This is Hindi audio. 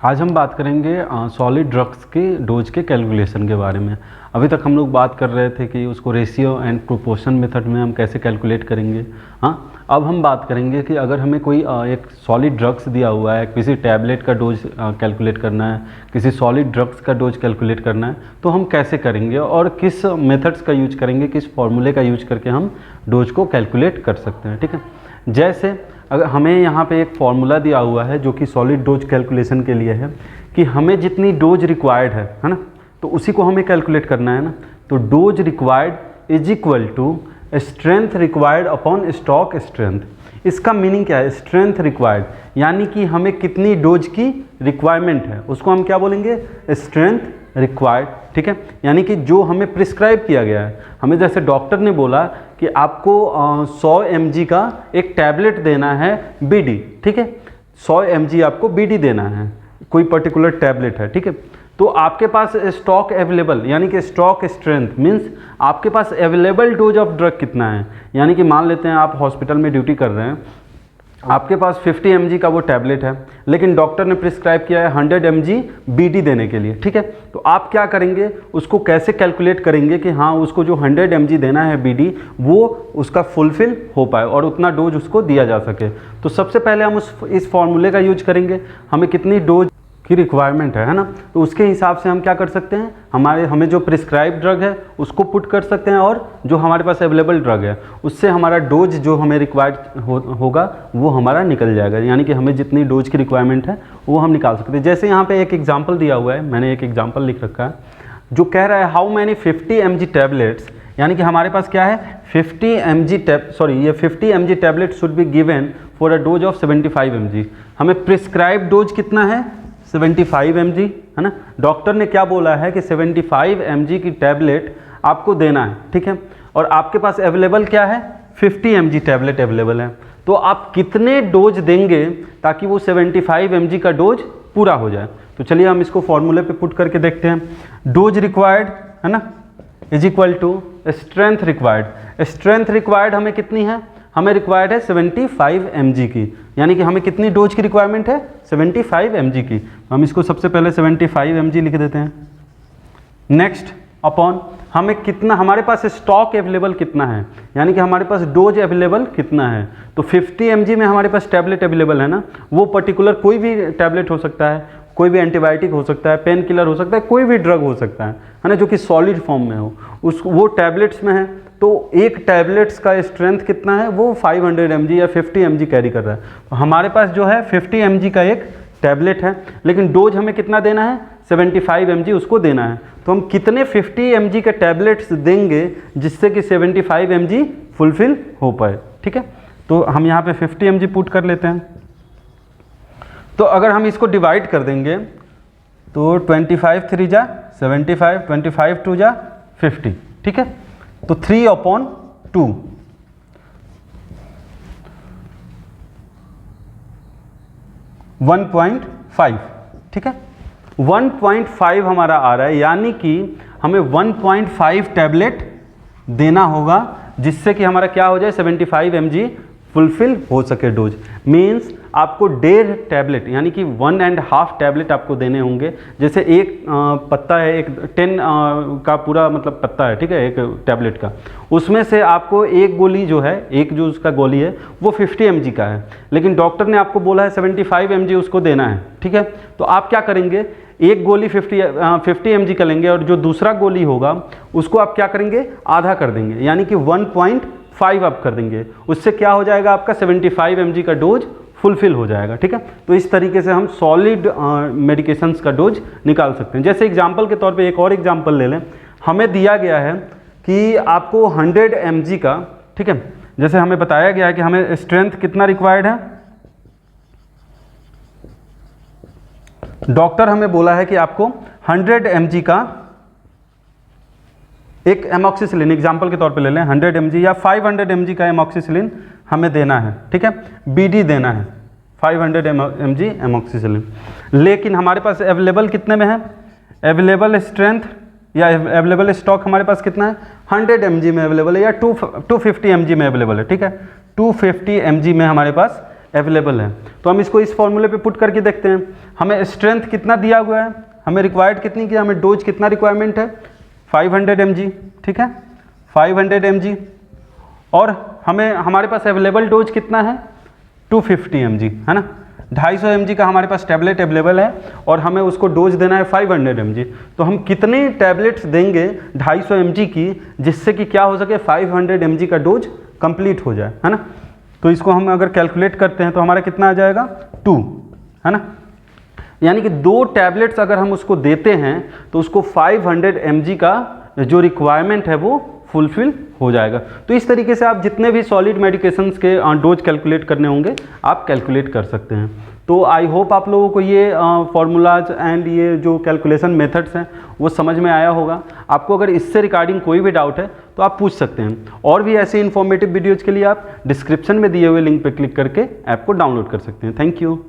आज हम बात करेंगे सॉलिड ड्रग्स के डोज के कैलकुलेशन के बारे में। अभी तक हम लोग बात कर रहे थे कि उसको रेशियो एंड प्रोपोर्शन मेथड में हम कैसे कैलकुलेट करेंगे। हाँ, अब हम बात करेंगे कि अगर हमें कोई एक सॉलिड ड्रग्स दिया हुआ है, किसी टैबलेट का डोज कैलकुलेट करना है, किसी सॉलिड ड्रग्स का डोज कैलकुलेट करना है, तो हम कैसे करेंगे और किस मेथड्स का यूज करेंगे, किस फॉर्मूले का यूज करके हम डोज को कैलकुलेट कर सकते हैं। ठीक है, जैसे अगर हमें यहाँ पे एक फॉर्मूला दिया हुआ है जो कि सॉलिड डोज कैलकुलेशन के लिए है कि हमें जितनी डोज रिक्वायर्ड है ना, तो उसी को हमें कैलकुलेट करना है ना। तो dose required is equal to strength required upon stock strength. इसका मीनिंग क्या है? स्ट्रेंथ रिक्वायर्ड यानी कि हमें कितनी डोज की रिक्वायरमेंट है उसको हम क्या बोलेंगे? Strength required. ठीक है, यानी कि जो हमें प्रिस्क्राइब किया गया है, हमें जैसे डॉक्टर ने बोला कि आपको 100 mg का एक टैबलेट देना है बीडी। ठीक है, 100 mg आपको बीडी देना है, कोई पर्टिकुलर टैबलेट है। ठीक है, तो आपके पास स्टॉक अवेलेबल यानी कि स्टॉक स्ट्रेंथ मीन्स आपके पास अवेलेबल डोज ऑफ ड्रग कितना है। यानी कि मान लेते हैं आप हॉस्पिटल में ड्यूटी कर रहे हैं, आपके पास 50 mg का वो टैबलेट है, लेकिन डॉक्टर ने प्रिस्क्राइब किया है 100 mg बीडी देने के लिए। ठीक है, तो आप क्या करेंगे, उसको कैसे कैलकुलेट करेंगे कि हाँ उसको जो 100 mg देना है बीडी वो उसका फुलफिल हो पाए और उतना डोज उसको दिया जा सके। तो सबसे पहले हम इस फॉर्मूले का यूज करेंगे, हमें कितनी डोज की रिक्वायरमेंट है ना, तो उसके हिसाब से हम क्या कर सकते हैं, हमें जो प्रिस्क्राइब ड्रग है उसको पुट कर सकते हैं और जो हमारे पास अवेलेबल ड्रग है उससे हमारा डोज जो हमें रिक्वायर्ड होगा वो हमारा निकल जाएगा। यानी कि हमें जितनी डोज की रिक्वायरमेंट है वो हम निकाल सकते हैं। जैसे यहाँ पे एक एग्जाम्पल दिया हुआ है, मैंने एक एग्जाम्पल लिख रखा है जो कह रहा है हाउ मैनी 50 mg टैबलेट्स, यानी कि हमारे पास क्या है 50 mg tablet should be given for a dose of 75 mg। हमें प्रिस्क्राइब डोज कितना है 75 mg है ना। डॉक्टर ने क्या बोला है कि 75 mg की टैबलेट आपको देना है। ठीक है, और आपके पास अवेलेबल क्या है 50 mg टैबलेट अवेलेबल है, तो आप कितने डोज देंगे ताकि वो 75 mg का डोज पूरा हो जाए। तो चलिए हम इसको फॉर्मूले पे पुट करके देखते हैं। डोज रिक्वायर्ड है ना is equal to strength required. Strength required हमें कितनी है, हमें रिक्वायर्ड है 75 mg की, यानी कि हमें कितनी डोज की रिक्वायरमेंट है 75 mg की। हम इसको सबसे पहले 75 mg लिख देते हैं। नेक्स्ट अपॉन हमें कितना, हमारे पास स्टॉक अवेलेबल कितना है, यानी कि हमारे पास डोज अवेलेबल कितना है। तो 50 mg में हमारे पास टैबलेट अवेलेबल है ना, वो पर्टिकुलर कोई भी टैबलेट हो सकता है, कोई भी एंटीबायोटिक हो सकता है, पेन किलर हो सकता है, कोई भी ड्रग हो सकता है ना, जो कि सॉलिड फॉर्म में हो, वो टैबलेट्स में है। तो एक टैबलेट्स का स्ट्रेंथ कितना है, वो 500 mg या 50 mg कैरी कर रहा है। तो हमारे पास जो है 50 mg का एक टैबलेट है, लेकिन डोज हमें कितना देना है 75 mg उसको देना है। तो हम कितने 50 mg के टैबलेट्स देंगे जिससे कि 75 mg फुलफिल हो पाए। ठीक है, तो हम यहाँ पे 50 mg पुट कर लेते हैं। तो अगर हम इसको डिवाइड कर देंगे तो 25 3 जा 75, 25 2 जा 50। ठीक है, तो 3/2 1.5। ठीक है, 1.5 हमारा आ रहा है, यानी कि हमें 1.5 टैबलेट देना होगा जिससे कि हमारा क्या हो जाए 75 mg फुलफिल हो सके डोज। मीन्स आपको 1.5 टैबलेट यानी कि 1.5 टैबलेट आपको देने होंगे। जैसे एक पत्ता है, एक 10 का पूरा मतलब पत्ता है, ठीक है, एक टैबलेट का, उसमें से आपको एक गोली जो है, एक जो उसका गोली है वो 50 mg का है, लेकिन डॉक्टर ने आपको बोला है 75 mg उसको देना है। ठीक है, तो आप क्या करेंगे, एक गोली 50 mg का लेंगे और जो दूसरा गोली होगा उसको आप क्या करेंगे, आधा कर देंगे, यानी कि 1.5 आप कर देंगे। उससे क्या हो जाएगा, आपका 75 mg का डोज फुलफिल हो जाएगा। ठीक है, तो इस तरीके से हम सॉलिड मेडिकेशंस का डोज निकाल सकते हैं। जैसे एग्जांपल के तौर पे एक और एग्जांपल ले लें, हमें दिया गया है कि आपको 100 mg का, ठीक है, जैसे हमें बताया गया है कि हमें स्ट्रेंथ कितना रिक्वायर्ड है, डॉक्टर हमें बोला है कि आपको 100 mg का एक एमॉक्सिसिलिन, एग्जाम्पल के तौर पे ले लें 100 mg या 500 mg का एमॉक्सिसिलिन हमें देना है। ठीक है, बीडी देना है 500 mg एमॉक्सिसिलिन, लेकिन हमारे पास अवेलेबल कितने में है, अवेलेबल स्ट्रेंथ या अवेलेबल स्टॉक हमारे पास कितना है 100 mg में अवेलेबल है या 250 mg में अवेलेबल है। ठीक है, 250 mg में हमारे पास अवेलेबल है। तो हम इसको इस फॉर्मूले पे पुट करके देखते हैं। हमें स्ट्रेंथ कितना दिया हुआ है, हमें रिक्वायर्ड कितनी की, हमें डोज कितना रिक्वायरमेंट है 500 mg, ठीक है 500 mg, और हमें हमारे पास अवेलेबल डोज कितना है 250 mg, है ना 250 mg का हमारे पास टैबलेट अवेलेबल है और हमें उसको डोज देना है 500 mg। तो हम कितने टैबलेट्स देंगे 250 mg की जिससे कि क्या हो सके 500 mg का डोज कंप्लीट हो जाए, है ना। तो इसको हम अगर कैलकुलेट करते हैं तो हमारा कितना आ जाएगा 2, है ना। यानी कि 2 टैबलेट्स अगर हम उसको देते हैं तो उसको 500 mg का जो रिक्वायरमेंट है वो फुलफिल हो जाएगा। तो इस तरीके से आप जितने भी सॉलिड मेडिकेशंस के डोज कैलकुलेट करने होंगे आप कैलकुलेट कर सकते हैं। तो आई होप आप लोगों को ये फॉर्मूलाज एंड ये जो कैलकुलेशन मेथड्स हैं वो समझ में आया होगा। आपको अगर इससे रिगार्डिंग कोई भी डाउट है तो आप पूछ सकते हैं, और भी ऐसे इन्फॉर्मेटिव वीडियोज़ के लिए आप डिस्क्रिप्शन में दिए हुए लिंक पर क्लिक करके ऐप को डाउनलोड कर सकते हैं। Thank you.